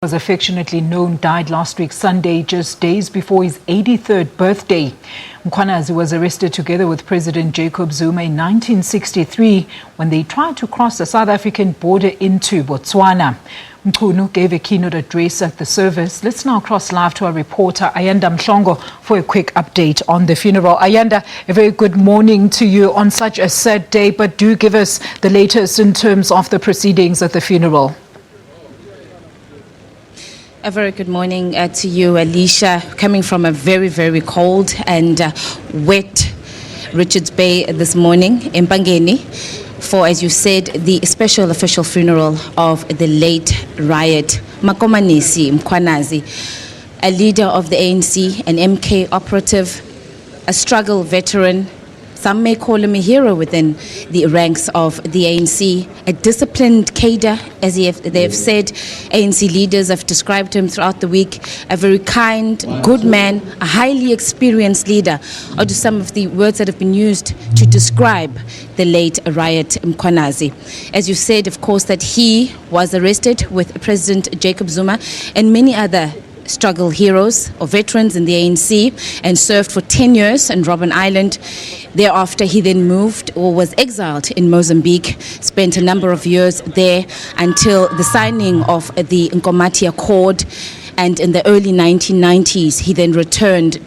Was affectionately known, died last week Sunday, just days before his 83rd birthday. Mkwanazi was arrested together with President Jacob Zuma in 1963 when they tried to cross the South African border into Botswana. Mchunu gave a keynote address at the service. Let's now cross live to our reporter Ayanda Mhlongo for a quick update on the funeral. Ayanda, a very good morning to you on such a sad day, but do give us the latest in terms of the proceedings at the funeral. A very good morning to you, Alicia. Coming from a very, very cold and wet Richards Bay this morning in Pangeni for, as you said, the special official funeral of the late Riot Mkhwanazi, a leader of the ANC, an MK operative, a struggle veteran. Some may call him a hero within the ranks of the ANC, a disciplined cadre, as they have said. ANC leaders have described him throughout the week, a very kind, good man, a highly experienced leader, or to some of the words that have been used to describe the late Riot Mkhwanazi. As you said, of course, that he was arrested with President Jacob Zuma and many other struggle heroes or veterans in the ANC and served for 10 years on Robben Island. Thereafter, he then moved or was exiled in Mozambique, spent a number of years there until the signing of the Nkomati Accord. And in the early 1990s, he then returned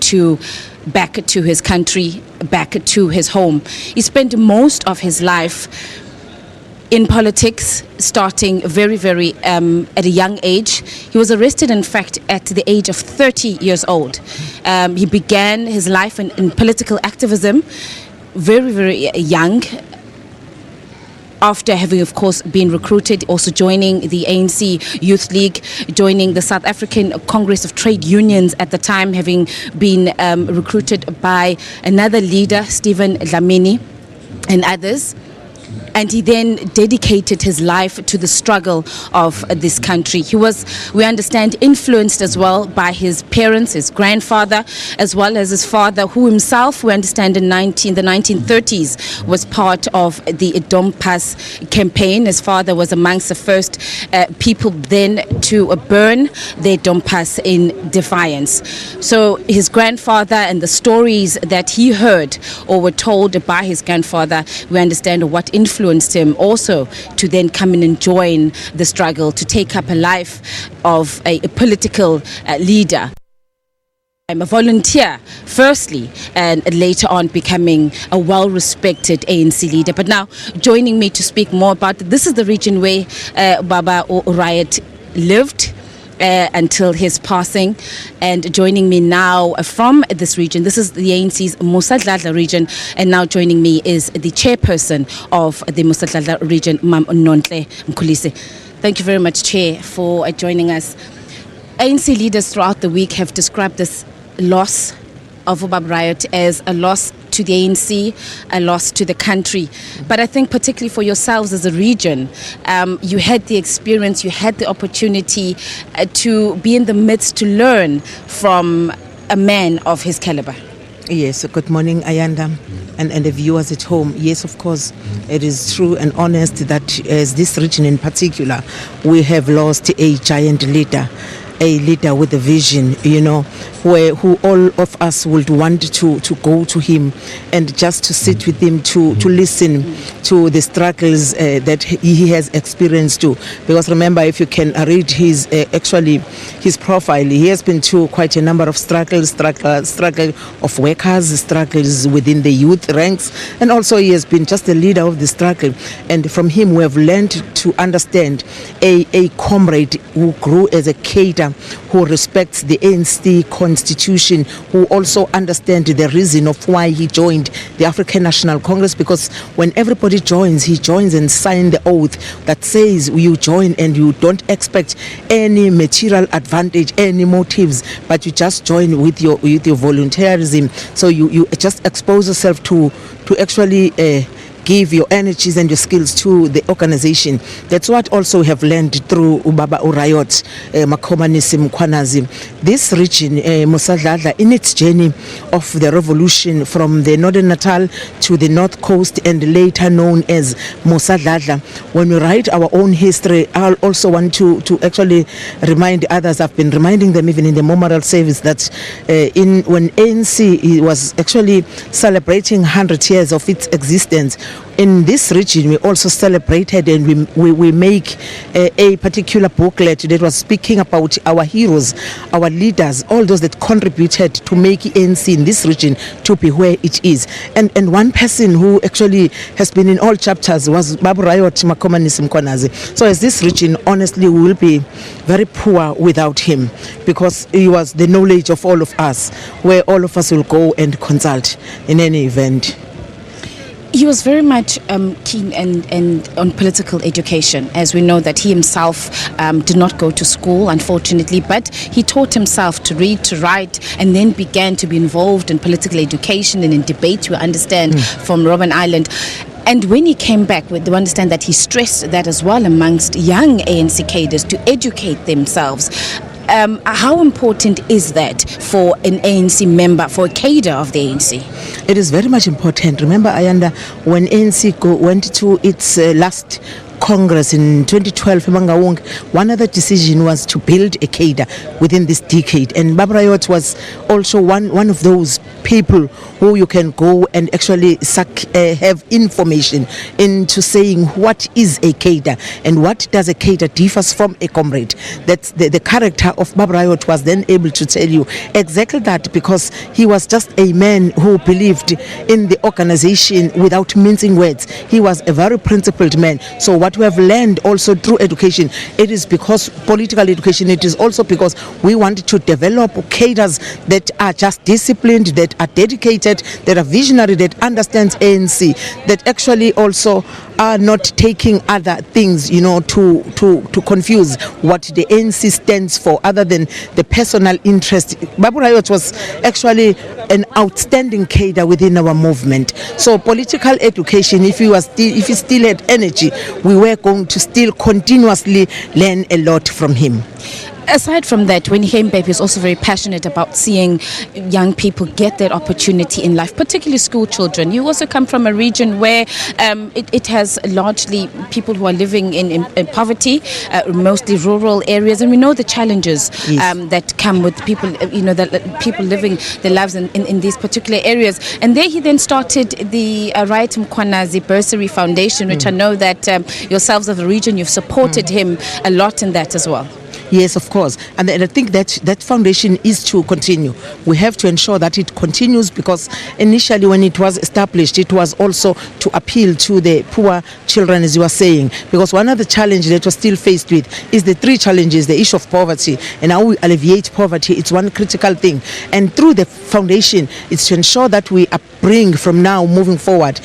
back to his country, back to his home. He spent most of his life in politics, starting very, very at a young age. He was arrested, in fact, at the age of 30 years old. He began his life in political activism very, very young, after having, of course, been recruited, also joining the ANC Youth League, joining the South African Congress of Trade Unions at the time, having been recruited by another leader, Stephen Dlamini, and others. And he then dedicated his life to the struggle of this country. He was, we understand, influenced as well by his parents, his grandfather, as well as his father, who himself, we understand, in the 1930s was part of the Dompas campaign. His father was amongst the first people then to burn their Dompas in defiance. So his grandfather and the stories that he heard or were told by his grandfather, we understand what influenced him also to then come in and join the struggle, to take up a life of a political leader. I'm a volunteer, firstly, and later on becoming a well-respected ANC leader. But now, joining me to speak more about this is the region where Baba Riot lived until his passing, and joining me now from this region, this is the ANC's Musadladla region, and now joining me is the chairperson of the Musadladla region, Mam Nontle Mkhulisi. Thank you very much, Chair, for joining us. ANC leaders throughout the week have described this loss of Ubab Riot as a loss to the ANC, a loss to the country. But I think particularly for yourselves as a region, you had the experience, you had the opportunity to be in the midst, to learn from a man of his caliber. Yes, good morning, Ayanda, and the viewers at home. Yes, of course, it is true and honest that as this region in particular, we have lost a giant leader. A leader with a vision, who all of us would want to go to him and just to sit with him, to listen to the struggles that he has experienced too. Because remember, if you can read his profile, he has been through quite a number of struggle of workers, struggles within the youth ranks, and also he has been just the leader of the struggle. And from him, we have learned to understand a comrade who grew as a cadre, who respects the ANC constitution, who also understands the reason of why he joined the African National Congress, because when everybody joins, he joins and signs the oath that says you join and you don't expect any material advantage, any motives, but you just join with your volunteerism. So you just expose yourself to actually give your energies and your skills to the organization. That's what also we have learned through Ubaba Riot Makhomanisi Mkhwanazi. This region, Mosadladla, in its journey of the revolution from the Northern Natal to the North Coast and later known as Mosadladla, when we write our own history, I also want to actually remind others. I've been reminding them even in the memorial service that when ANC was actually celebrating 100 years of its existence, in this region we also celebrated, and we make a particular booklet that was speaking about our heroes, our leaders, all those that contributed to make ANC in this region to be where it is. And one person who actually has been in all chapters was Babu Riot Makhomanisi Mkwanazi. So as this region, honestly, we will be very poor without him, because he was the knowledge of all of us, where all of us will go and consult in any event. He was very much keen and on political education, as we know that he himself did not go to school, unfortunately, but he taught himself to read, to write, and then began to be involved in political education and in debate, we understand, from Robben Island. And when he came back, we understand that he stressed that as well amongst young ANC cadres to educate themselves. How important is that for an ANC member, for a cadre of the ANC? It is very much important. Remember, Ayanda, when ANC went to its last Congress in 2012, one other decision was to build a cadre within this decade, and Babu Riot was also one of those people who you can go and actually have information into saying what is a cadre and what does a cadre differs from a comrade. That's the character of Babu Riot was then able to tell you exactly that, because he was just a man who believed in the organization without mincing words. He was a very principled man. So what we have learned also through education, it is because political education, it is also because we want to develop cadres that are just disciplined, that are dedicated, that are visionary, that understands ANC, that actually also are not taking other things, to confuse what the ANC stands for, other than the personal interest. Babu Riot was actually an outstanding cadre within our movement. So political education, if you still had energy, we were going to still continuously learn a lot from him. Aside from that, when he came back, he was also very passionate about seeing young people get that opportunity in life, particularly school children. You also come from a region where it has largely people who are living in poverty, mostly rural areas, and we know the challenges that come with people, that people living their lives in these particular areas. And there he then started the Riot Mkhwanazi Bursary Foundation, which I know that yourselves of the region, you've supported him a lot in that as well. Yes, of course. And I think that foundation is to continue. We have to ensure that it continues, because initially when it was established, it was also to appeal to the poor children, as you were saying. Because one of the challenges that we're still faced with is the three challenges: the issue of poverty, and how we alleviate poverty. It's one critical thing. And through the foundation, it's to ensure that we bring from now moving forward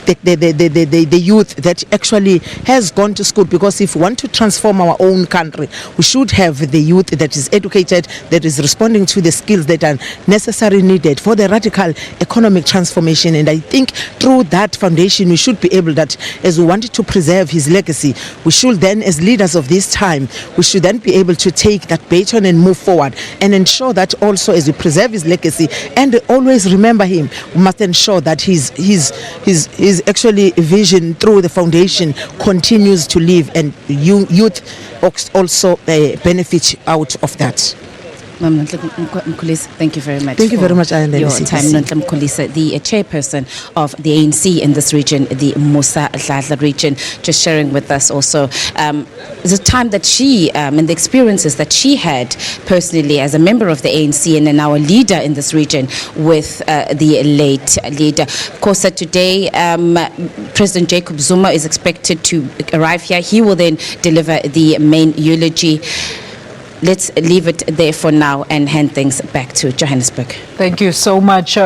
the youth that actually has gone to school, because if we want to transform our own country, we should have the youth that is educated, that is responding to the skills that are necessarily needed for the radical economic transformation. And I think through that foundation, we should be able that, as we wanted to preserve his legacy, we should then, as leaders of this time, we should then be able to take that baton and move forward and ensure that also, as we preserve his legacy and always remember him, we must ensure that his actually vision through the foundation continues to live, and youth also benefit out of that. Mkhwanazi, thank you very much. Thank you very much, Your time, Mkhwanazi, the chairperson of the ANC in this region, the Mosadladla region, just sharing with us also the time that she and the experiences that she had personally as a member of the ANC and then our leader in this region with the late leader. Of course, today President Jacob Zuma is expected to arrive here. He will then deliver the main eulogy. Let's leave it there for now and hand things back to Johannesburg. Thank you so much.